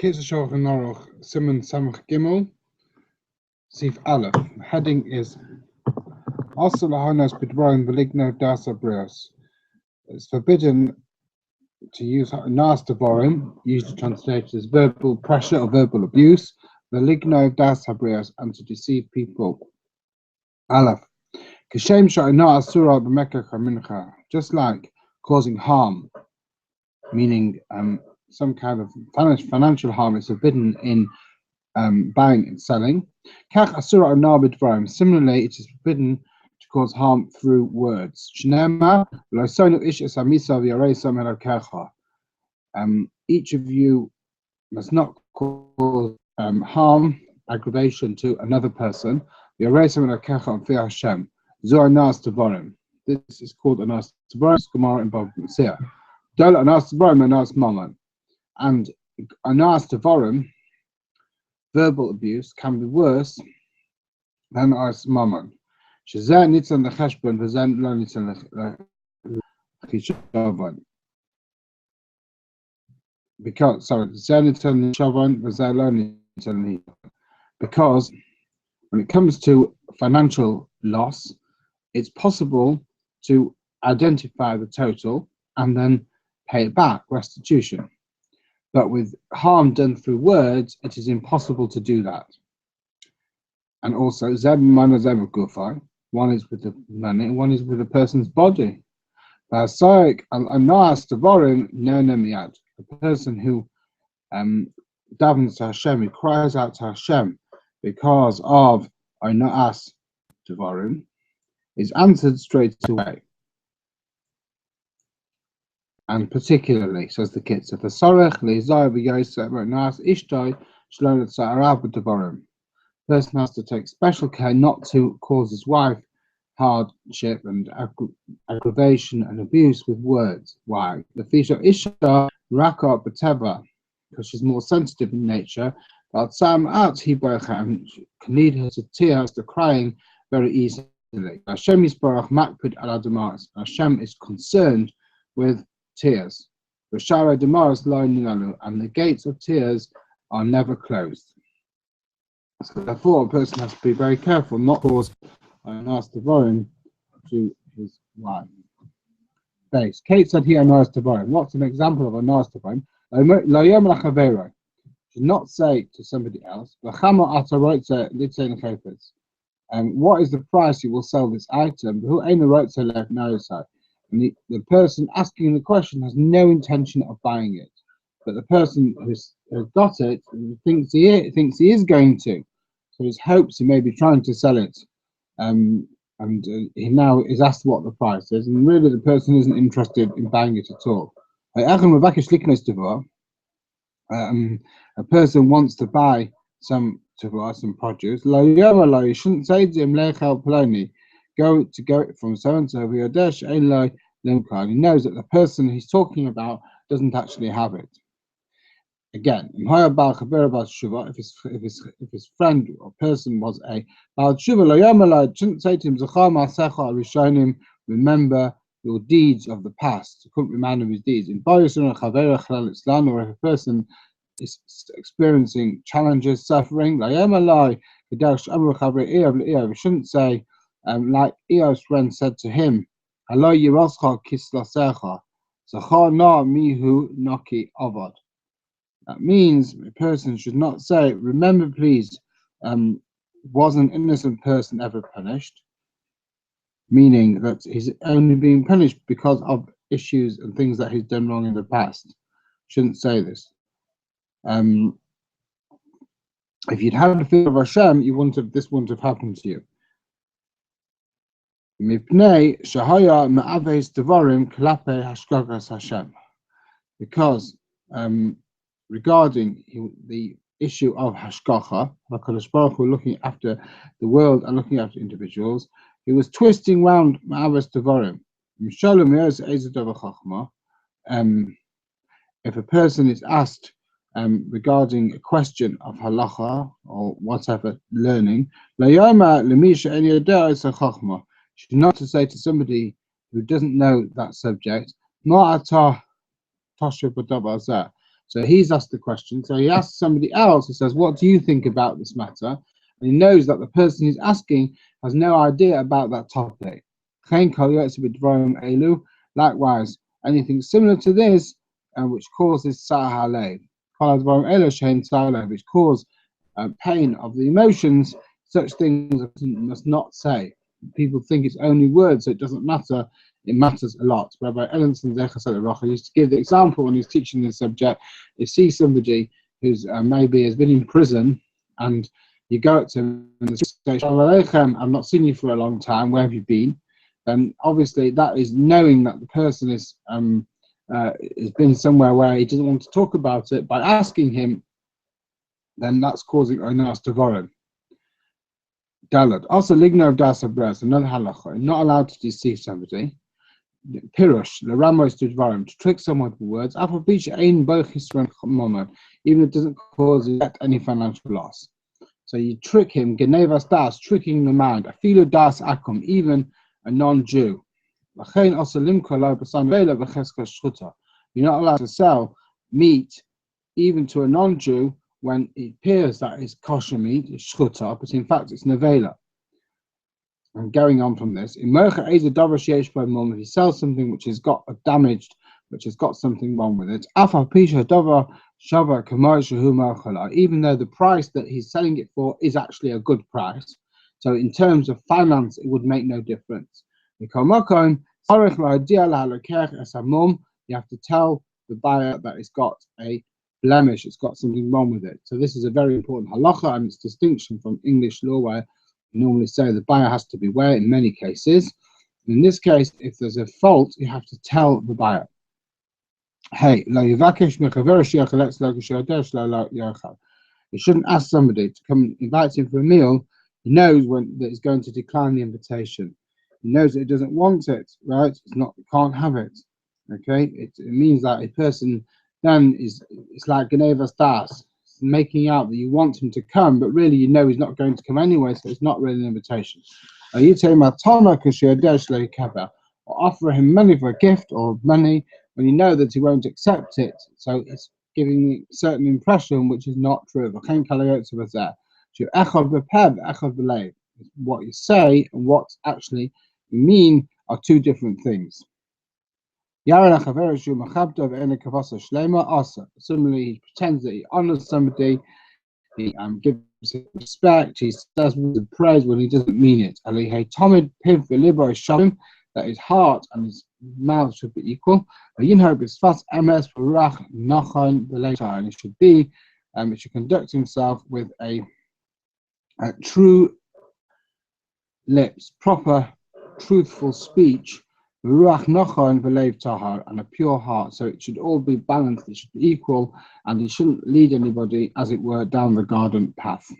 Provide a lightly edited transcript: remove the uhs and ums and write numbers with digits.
Kitzur Shulchan Aruch, Siman Samach Gimel, Sif Aleph. The heading is Also Lahanas Bidvarim Veligno Dasa Brios. It's forbidden to use Nas Devarim, usually translated as verbal pressure or verbal abuse, Veligno Dasa Brios, and to deceive people. Aleph. Kishem Sha'ina Asura B'Mekach HaMincha, just like causing harm, meaning some kind of financial harm is forbidden in buying and selling. Similarly, it is forbidden to cause harm through words. Each of you must not cause harm, aggravation to another person. This is called anas tevarim. Gemara involved in Siyah. Anas tevarim, anas mammon, and anas tevarim, verbal abuse, can be worse than anas mammon. Shezeh nitzan lecheshbon v'zen lo nitzan lechishavon. Because when it comes to financial loss, it's possible to identify the total and then pay it back, restitution. But with harm done through words, it is impossible to do that. And also, one is with the money, and one is with a person's body. A person who davens to Hashem, who cries out to Hashem because of Anas Devarim, is answered straight away. And particularly, says the Kitzur, person has to take special care not to cause his wife hardship and aggravation and abuse with words. Why? The Fisha Isha Raka Bateva, because she's more sensitive in nature, but Sam out he and can lead her to tears, to crying very easily. Hashem is Barach Makpid ala Damaris. Hashem is concerned with tears. And the gates of tears are never closed. So therefore, a person has to be very careful not to cause Anas Devarim to his wife. Base. Kate said here Anas Devarim. What's an example of Anas Devarim? Should not say to somebody else, what is the price you will sell this item? And the person asking the question has no intention of buying it, but the person who has got it thinks he is going to, so his hopes he may be trying to sell it, and he now is asked what the price is, and really the person isn't interested in buying it at all. A person wants to buy some produce. You shouldn't say to him, go from so and so. He knows that the person he's talking about doesn't actually have it. Again, if his friend or person was a Baal Tshuva, shouldn't say to him, remember your deeds of the past. You couldn't remind him of his deeds. Or if a person is experiencing challenges, suffering, we shouldn't say, like Eo's friend said to him, that means a person should not say, remember please, was an innocent person ever punished? Meaning that he's only being punished because of issues and things that he's done wrong in the past. Shouldn't say this. If you'd had the fear of Hashem, this wouldn't have happened to you. Because regarding the issue of hashgacha, HaKadosh Baruch Hu looking after the world and looking after individuals, he was twisting round ma'avos devarim. If a person is asked regarding a question of halacha or whatever learning, should not to say to somebody who doesn't know that subject, So he's asked the question. So he asks somebody else. He says, "What do you think about this matter?" And he knows that the person he's asking has no idea about that topic. Likewise, anything similar to this, which causes sahale, which cause pain of the emotions, such things must not say. People think it's only words, so it doesn't matter. It matters a lot. Rabbi Ellenson Zecher used to give the example when he's teaching this subject. You see somebody who's maybe has been in prison, and you go up to him and say, "Shalom Aleichem, I've not seen you for a long time. Where have you been?" Then obviously that is knowing that the person is has been somewhere where he doesn't want to talk about it. By asking him, then that's causing onas devorim. Dalad. Also, ligno of das abras, another halacha. Not allowed to deceive somebody. Pirush, the ramos to dvarim, to trick someone with words. Even if it doesn't cause yet any financial loss. So you trick him, genevas das, tricking the mind. Afilu das akum, even a non-Jew. You're not allowed to sell meat even to a non-Jew when it appears that it's kosher meat, it's shchuta, but in fact it's nevela. And going on from this, if he sells something which has got damaged, which has got something wrong with it, even though the price that he's selling it for is actually a good price, so in terms of finance it would make no difference. You have to tell the buyer that it's got a blemish, it's got something wrong with it. So this is a very important halacha, and its distinction from English law, where we normally say the buyer has to beware in many cases. In this case, if there's a fault, you have to tell the buyer. Hey, you shouldn't ask somebody to come invite him for a meal. He knows that he's going to decline the invitation. He knows that he doesn't want it, right? It's not, can't have it. Okay, it means that a person then it's like Genevas Das, making out that you want him to come, but really you know he's not going to come anyway, so it's not really an invitation. You tell him or offer him money for a gift or money when you know that he won't accept it, so it's giving a certain impression which is not true. What you say and what actually you mean are two different things. Similarly, he pretends that he honors somebody, he gives him respect, he says words of praise when he doesn't mean it. That his heart and his mouth should be equal. And he should be, he should conduct himself with a true lips, proper, truthful speech, and a pure heart. So it should all be balanced, it should be equal, and he shouldn't lead anybody, as it were, down the garden path.